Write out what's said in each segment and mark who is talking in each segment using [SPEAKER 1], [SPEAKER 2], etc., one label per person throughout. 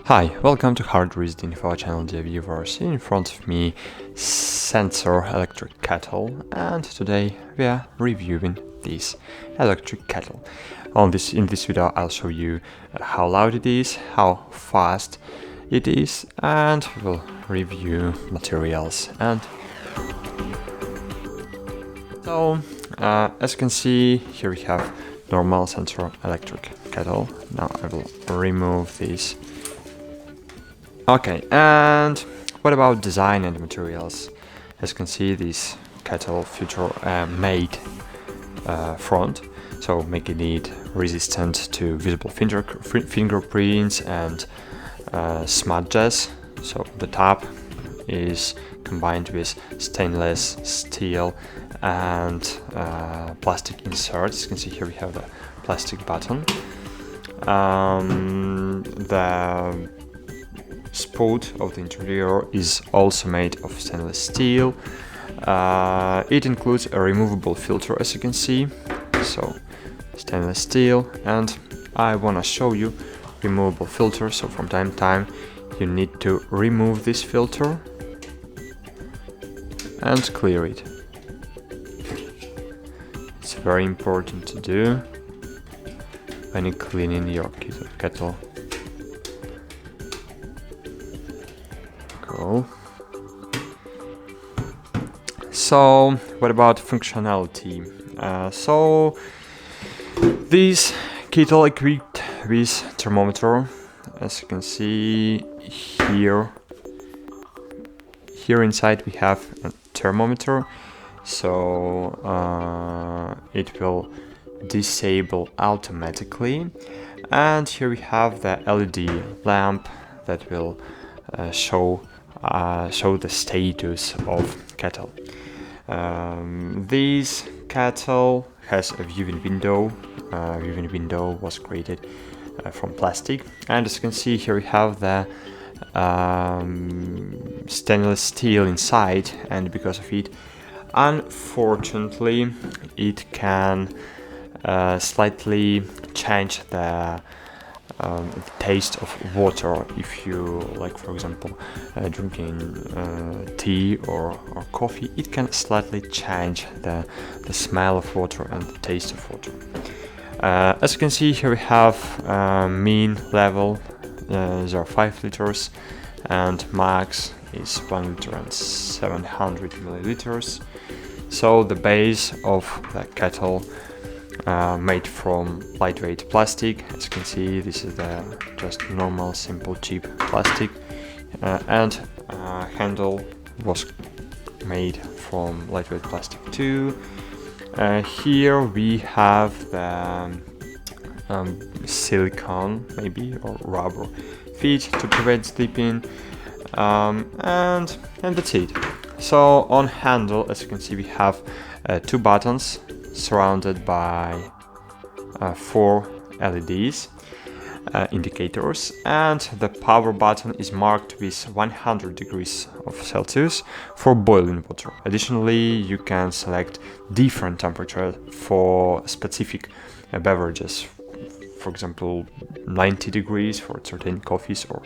[SPEAKER 1] Hi, welcome to HardReset.Info channel, dear viewers. In front of me, Sencor electric kettle, and today we are reviewing this electric kettle. In this video, I'll show you how loud it is, how fast it is, and we'll review materials. And so, as you can see, here we have normal Sencor electric kettle. Now I will remove this. Okay, and what about design and materials? As you can see, this kettle feature made front, so making it resistant to visible fingerprints and smudges. So the top is combined with stainless steel and plastic inserts. You can see here we have the plastic button. The spout of the interior is also made of stainless steel. It includes a removable filter, as you can see, so stainless steel, and I want to show you removable filter. So from time to time you need to remove this filter and clear it. It's very important to do when you're cleaning your kettle. Cool. So what about functionality? So this kettle equipped with thermometer, as you can see here. Here inside we have a thermometer, so it will disable automatically. And here we have the LED lamp that will show the status of kettle. This kettle has a viewing window. Viewing window was created from plastic, and as you can see here we have the stainless steel inside, and because of it, unfortunately, it can slightly change the taste of water. If you, like, for example, drinking tea or coffee, it can slightly change the smell of water and the taste of water. As you can see here we have mean level 0.5 liters, and max is 1 liter and 700 milliliters. So the base of the kettle made from lightweight plastic. As you can see, this is the just normal simple cheap plastic, and handle was made from lightweight plastic too. Here we have the silicone maybe or rubber feet to prevent slipping, and that's it. So on handle, as you can see, we have 2 buttons surrounded by 4 LEDs indicators, and the power button is marked with 100 degrees of Celsius for boiling water. Additionally, you can select different temperature for specific beverages, for example 90 degrees for certain coffees or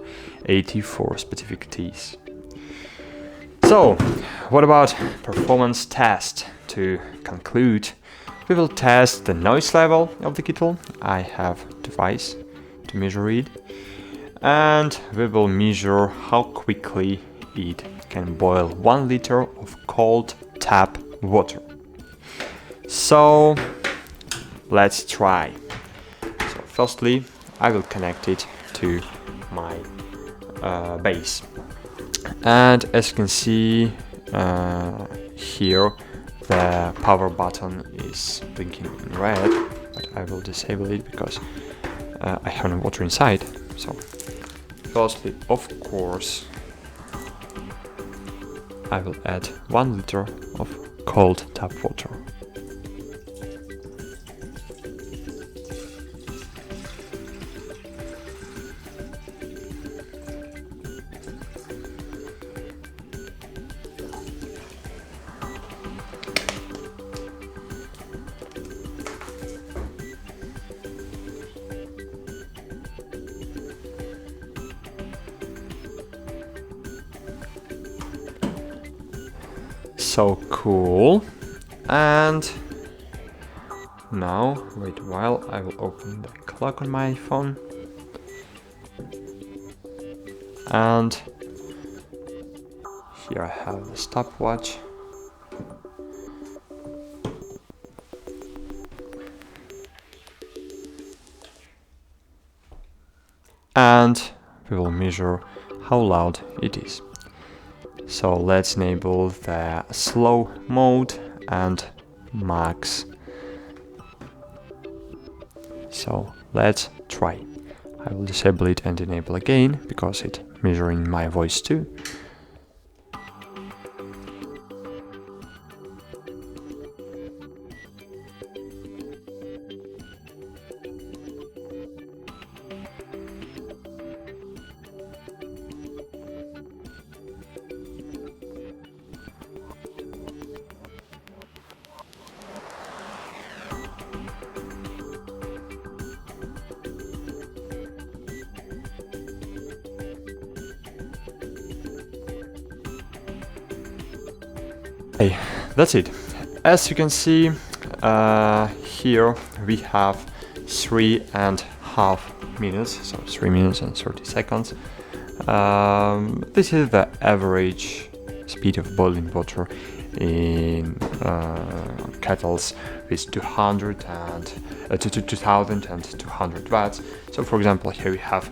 [SPEAKER 1] 80 for specific teas. So what about performance test? To conclude, we will test the noise level of the kettle. I have a device to measure it, and we will measure how quickly it can boil 1 liter of cold tap water. So let's try. So firstly, I will connect it to my base, and as you can see here, the power button is blinking in red, but I will disable it because I have no water inside. So firstly, of course, I will add 1 liter of cold tap water. So cool. And now, wait a while, I will open the clock on my phone. And here I have the stopwatch. And we will measure how loud it is. So let's enable the slow mode and max. So let's try. I will disable it and enable again because it's measuring my voice too. Okay, that's it. As you can see, here we have 3.5 minutes, so 3 minutes and 30 seconds. This is the average speed of boiling water in kettles with 2200 watts. So for example, here we have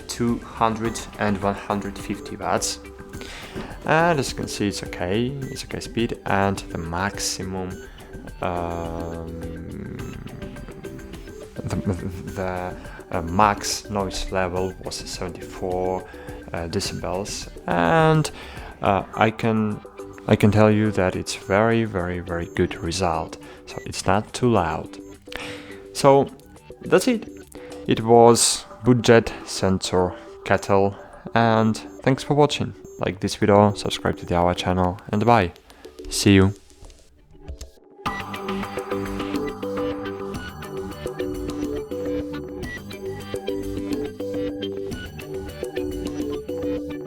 [SPEAKER 1] 200 and 150 watts. And as you can see, it's okay speed, and the maximum max noise level was 74 decibels, and I can tell you that it's very good result. So it's not too loud. So that's it. It was budget Sencor kettle, and thanks for watching. Like this video, subscribe to our channel, and bye. See you.